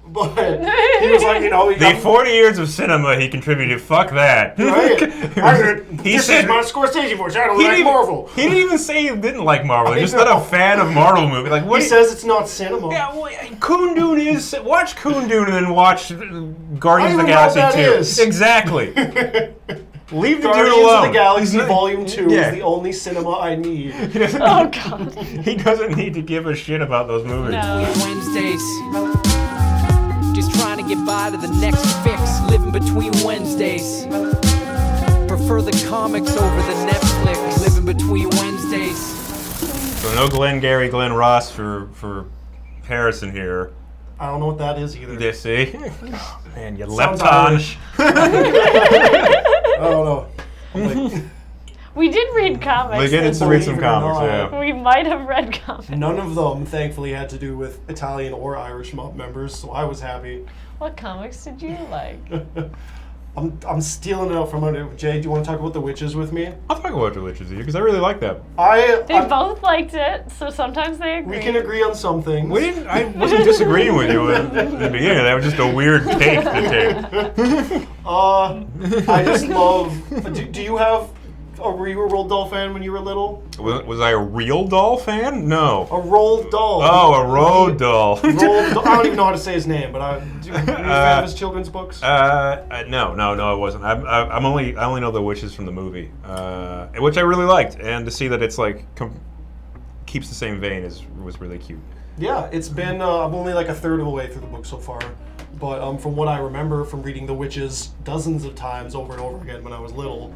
But he was like, the 40 years of cinema he contributed. Fuck that. Right? This is my Scorsese voice. I don't like Marvel. He didn't even say he didn't like Marvel. He's just not a fan of Marvel movies. Like he says it's not cinema. Yeah, well, Kundun is. Watch Kundun and then watch Guardians of the Galaxy 2. Is. Exactly. Leave the dude alone. Guardians of the Galaxy Volume 2 is the only cinema I need. Oh, God. He doesn't need to give a shit about those movies. No. Wednesdays. Just trying to get by to the next fix. Living between Wednesdays. Prefer the comics over the Netflix. Living between Wednesdays. So no Glenn Ross for Harrison here. I don't know what that is either. You see? Oh, man, you Sounds lepton. I don't know. We did read comics. We did read some comics, yeah. We might have read comics. None of them, thankfully, had to do with Italian or Irish mob members, so I was happy. What comics did you like? I'm stealing it out from under. Jay, do you want to talk about the Witches with me? I'll talk about the Witches here, because I really like that. They both liked it, so sometimes they agree. We can agree on some things. I wasn't disagreeing with you in the beginning. That was just a weird take to take. I just love... Do you have... Were you a Roald Dahl fan when you were little? Was I a real doll fan? No. A Roald Dahl. Oh, a Roald Dahl. I don't even know how to say his name, but are you a fan of his children's books? No, I wasn't. I only know the Witches from the movie, which I really liked, and to see that it's like keeps the same vein was really cute. Yeah, it's been I'm only like a third of the way through the book so far. But from what I remember from reading The Witches dozens of times over and over again when I was little,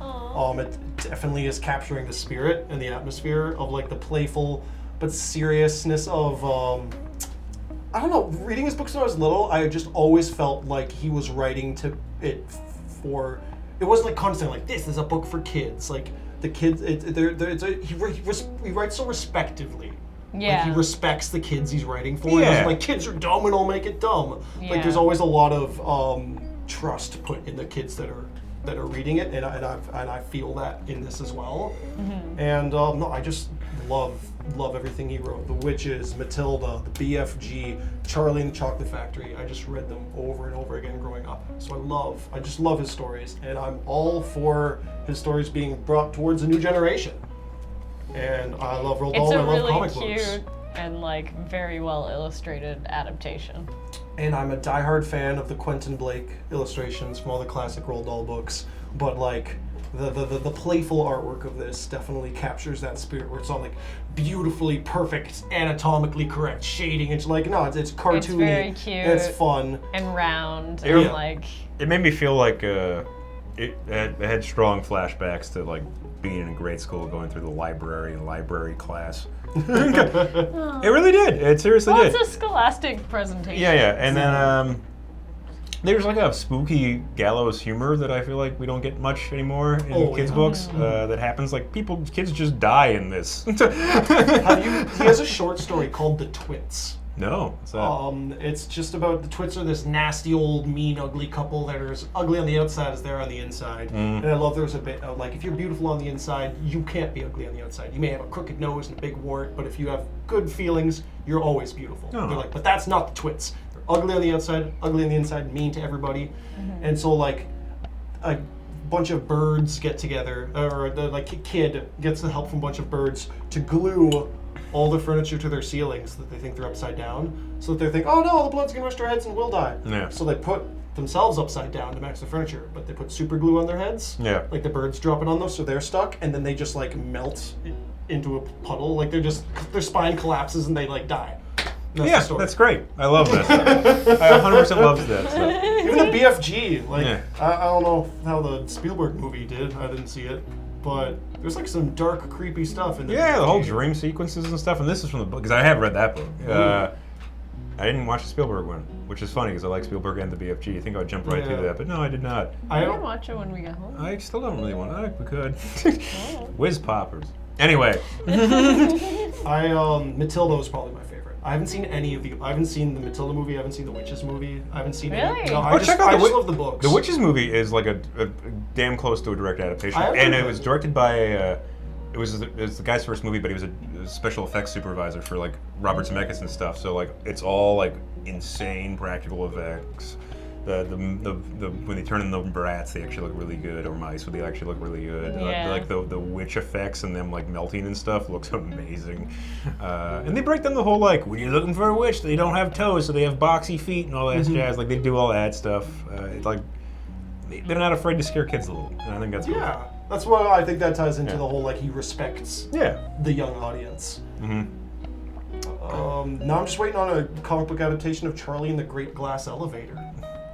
it definitely is capturing the spirit and the atmosphere of like the playful but seriousness of, I don't know, reading his books when I was little, I just always felt like he was writing to it for, it wasn't like constantly like, this is a book for kids. Like the kids, he writes so respectively. Yeah. Like he respects the kids he's writing for. Yeah. He's like, kids are dumb and I'll make it dumb. Yeah. Like there's always a lot of trust put in the kids that are reading it, and I feel that in this as well. Mm-hmm. And no, I just love everything he wrote. The Witches, Matilda, the BFG, Charlie and the Chocolate Factory. I just read them over and over again growing up. So I just love his stories, and I'm all for his stories being brought towards a new generation. And I love Roald Dahl, and I love comic books. It's a really cute and like very well illustrated adaptation. And I'm a diehard fan of the Quentin Blake illustrations from all the classic Roald Dahl books. But like the playful artwork of this definitely captures that spirit where it's all like beautifully perfect, anatomically correct shading. It's like it's cartoony. It's very cute. It's fun and round. Yeah. And like it made me feel like it had strong flashbacks to like being in grade school, going through the library class. It really did. It seriously did. It's a scholastic presentation. Yeah. And then there's like a spooky gallows humor that I feel like we don't get much anymore in kids' books. That happens like kids just die in this. He has a short story called The Twits. No, what's that? It's just about the Twits are this nasty old mean ugly couple that are as ugly on the outside as they're on the inside. And I love there's a bit of like if you're beautiful on the inside, you can't be ugly on the outside. You may have a crooked nose and a big wart, but if you have good feelings, you're always beautiful. Oh. They're like, but that's not the Twits. They're ugly on the outside, ugly on the inside, mean to everybody. And so like a bunch of birds get together, or a kid gets the help from a bunch of birds to glue all the furniture to their ceilings that they think they're upside down, so that they think, oh no, the blood's gonna rush to our heads and we'll die. Yeah. So they put themselves upside down to match the furniture, but they put super glue on their heads. Yeah. Like the birds drop it on them, so they're stuck, and then they just like melt into a puddle. Like their spine collapses and they like die. That's the story. That's great. I love that. I 100% love that stuff. Even the BFG, I don't know how the Spielberg movie did. I didn't see it. But there's like some dark, creepy stuff in there. Yeah, the whole dream sequences and stuff. And this is from the book, because I have read that book. I didn't watch the Spielberg one, which is funny because I like Spielberg and the BFG. You think I would jump right through that, but no, I did not. I didn't watch it when we got home. I still don't really want to. We could. Whiz poppers. Anyway. Matilda was probably my favorite. I haven't seen any of the. I haven't seen the Matilda movie. I haven't seen the Witches movie. I haven't seen. Really? No, I just love the books. The Witches movie is like a damn close to a direct adaptation, and it was directed by it was the guy's first movie, but he was a special effects supervisor for like Robert Zemeckis and stuff. So like it's all like insane practical effects. The when they turn into rats, they actually look really good, or mice, they actually look really good. Yeah. Like the witch effects and them like melting and stuff looks amazing. And they break down the whole like when you're looking for a witch, they don't have toes, so they have boxy feet and all that jazz. Like they do all that stuff. It's like they're not afraid to scare kids a little, and I think that's cool. Yeah, that's why I think that ties into the whole like he respects the young audience. Now I'm just waiting on a comic book adaptation of Charlie and the Great Glass Elevator.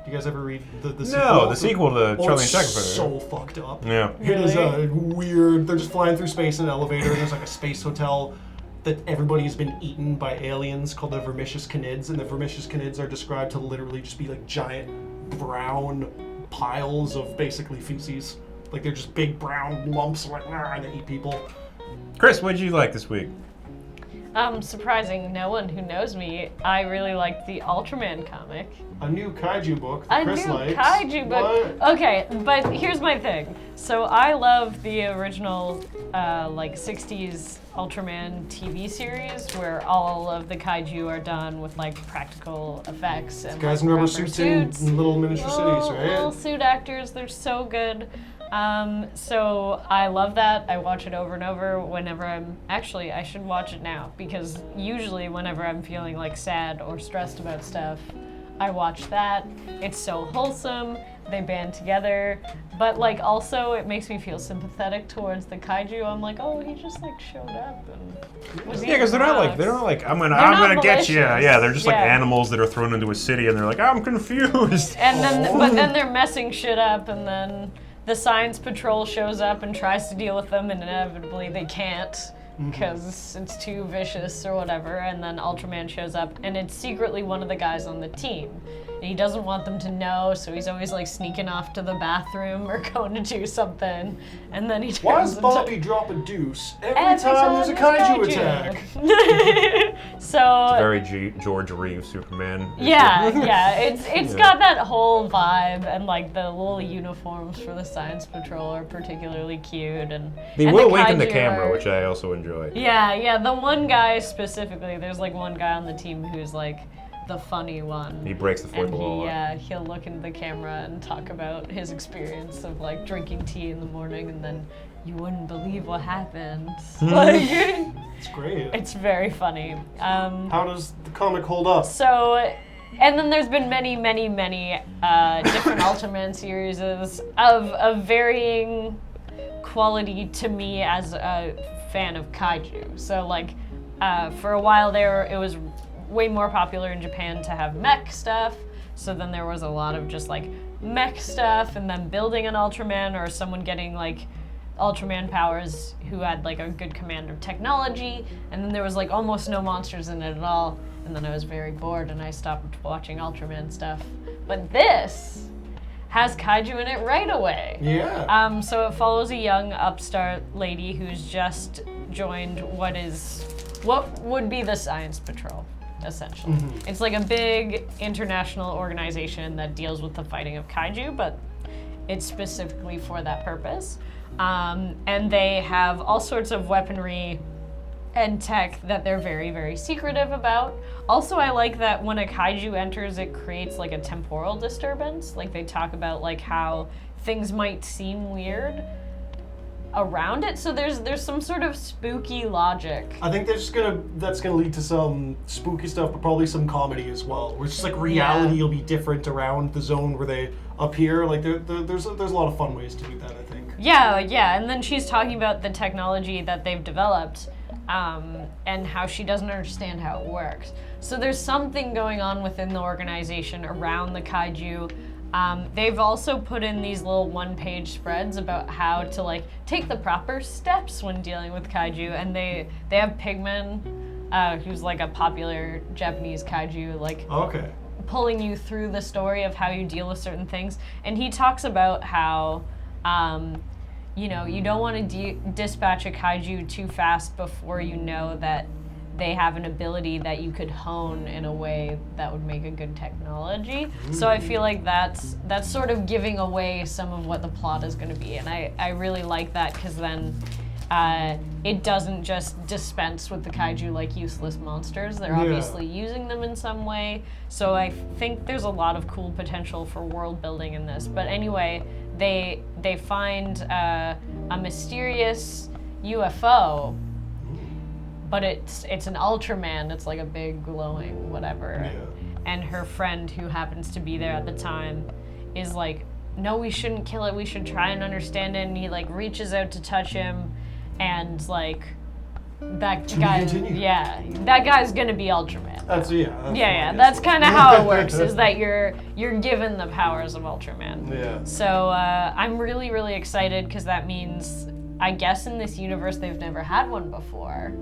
Do you guys ever read the sequel? No, the sequel to Charlie and it's Checker. so fucked up. Yeah. It is weird. They're just flying through space in an elevator, and there's like a space hotel that everybody's been eaten by aliens called the Vermicious Canids, and the Vermicious Canids are described to literally just be like giant brown piles of basically feces. Like they're just big brown lumps like and they eat people. Chris, what did you like this week? Surprising no one who knows me, I really liked the Ultraman comic. A new kaiju book that Chris likes. Kaiju book. What? Okay, but here's my thing. So I love the original, like 60s Ultraman TV series where all of the kaiju are done with like practical effects and Guys in rubber suits in little miniature cities, right? Little suit actors, they're so good. So I love that. I watch it over and over whenever I should watch it now because usually whenever I'm feeling like sad or stressed about stuff, I watch that. It's so wholesome. They band together, but like also it makes me feel sympathetic towards the kaiju. I'm like, oh, he just like showed up and was Yeah, because they're not like I'm gonna get you. Yeah, they're just like animals that are thrown into a city, and they're like, I'm confused. And then, but then they're messing shit up, and then the science patrol shows up and tries to deal with them, and inevitably they can't because it's too vicious or whatever. And then Ultraman shows up, and it's secretly one of the guys on the team. And he doesn't want them to know, so he's always like sneaking off to the bathroom or going to do something. And then he turns Why does into... Bobby drop a deuce every time there's a kaiju attack? So It's very George Reeves Superman. yeah, it's got that whole vibe, and like the little uniforms for the science patrol are particularly cute, and They and will the wink in the kaiju camera, are- which I also enjoy. Yeah, the one guy specifically, there's like one guy on the team who's like the funny one. He breaks the fourth and wall. he'll look into the camera and talk about his experience of like drinking tea in the morning, and then you wouldn't believe what happened. Like, It's great. it's very funny. How does the comic hold up? So, and then there's been many different Ultraman series of varying quality to me as a fan of kaiju. So like, for a while there, it was way more popular in Japan to have mech stuff. So then there was a lot of just like mech stuff, and then building an Ultraman or someone getting like Ultraman powers who had like a good command of technology, and then there was like almost no monsters in it at all, and then I was very bored and I stopped watching Ultraman stuff. But this has kaiju in it right away. Yeah. So it follows a young upstart lady who's just joined what would be the Science Patrol, essentially. It's like a big international organization that deals with the fighting of kaiju, but it's specifically for that purpose. And they have all sorts of weaponry and tech that they're very, very secretive about. Also, I like that when a kaiju enters, it creates like a temporal disturbance. Like they talk about like how things might seem weird around it. So there's some sort of spooky logic. I think that's gonna lead to some spooky stuff, but probably some comedy as well. Where it's just like reality will be different around the zone where they appear. Like there's a lot of fun ways to do that, I think. Yeah, and then she's talking about the technology that they've developed, and how she doesn't understand how it works. So there's something going on within the organization around the kaiju. They've also put in these little one-page spreads about how to like take the proper steps when dealing with kaiju, and they have Pigman, who's like a popular Japanese kaiju, like Okay. pulling you through the story of how you deal with certain things, and he talks about how you don't want to dispatch a kaiju too fast before you know that they have an ability that you could hone in a way that would make a good technology. So I feel like that's sort of giving away some of what the plot is going to be, and I really like that, because then it doesn't just dispense with the kaiju like useless monsters. They're obviously using them in some way. So I think there's a lot of cool potential for world building in this. But anyway, they find a mysterious UFO, but it's an Ultraman. It's like a big glowing whatever. Yeah. And her friend, who happens to be there at the time, is like, no, we shouldn't kill it. We should try and understand it. And he like reaches out to touch him, and like that guy, that guy's gonna be Ultraman. That's kind of how it works. Is that you're given the powers of Ultraman. Yeah. So I'm really, really excited because that means, I guess in this universe they've never had one before.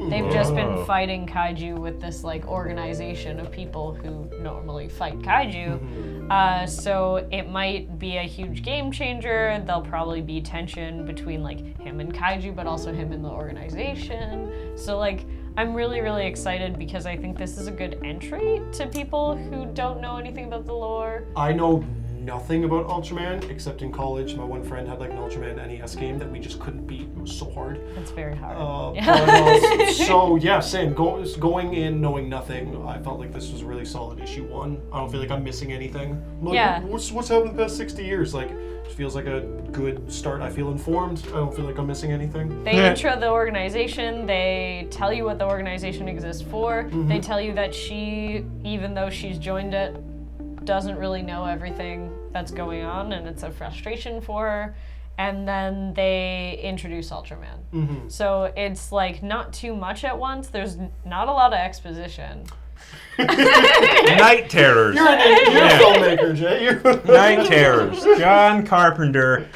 They've just been fighting kaiju with this like organization of people who normally fight kaiju. So it might be a huge game changer. There'll probably be tension between like him and kaiju, but also him and the organization. So like I'm really, really excited because I think this is a good entry to people who don't know anything about the lore. I know nothing about Ultraman, except in college, my one friend had like an Ultraman NES game that we just couldn't beat. It was so hard. It's very hard. So yeah, same. Going in knowing nothing, I felt like this was a really solid issue 1. I don't feel like I'm missing anything. Like, what's happened in the past 60 years? Like, it feels like a good start. I feel informed. I don't feel like I'm missing anything. They intro the organization. They tell you what the organization exists for. They tell you that she, even though she's joined it, doesn't really know everything that's going on, and it's a frustration for her. And then they introduce Ultraman. So it's like not too much at once. There's not a lot of exposition. Night Terrors. You're a filmmaker, Jay. Night Terrors. John Carpenter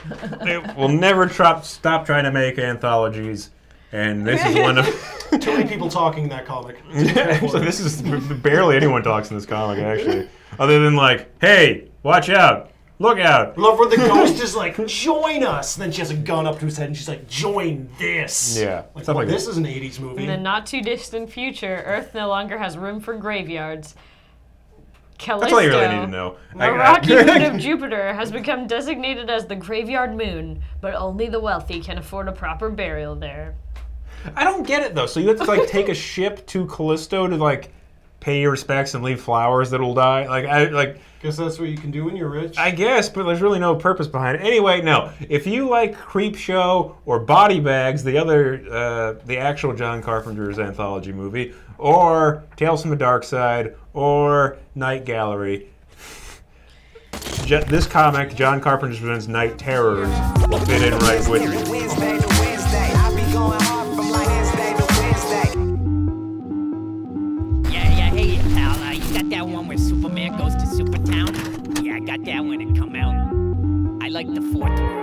will never stop trying to make anthologies, and this is one of... Too many people talking in that comic. Actually, this is barely anyone talks in this comic, actually. Other than like, hey, watch out. Look out. Love where the ghost is like, join us. And then she has a gun up to his head and she's like, join this. Yeah. Like, well, this is an 80s movie. In the not too distant future, Earth no longer has room for graveyards. Callisto, that's all you really need to know. A rocky moon of Jupiter, has become designated as the graveyard moon, but only the wealthy can afford a proper burial there. I don't get it though. So you have to like take a ship to Callisto to like pay your respects and leave flowers that'll die. Guess that's what you can do when you're rich. I guess, but there's really no purpose behind it. Anyway, no. If you like Creepshow or Body Bags, the actual John Carpenter's anthology movie, or Tales from the Dark Side, or Night Gallery, this comic, John Carpenter's presents Night Terrors, will fit in right with you. That one where Superman goes to Supertown? Yeah, I got that when it come out. I like the fourth one.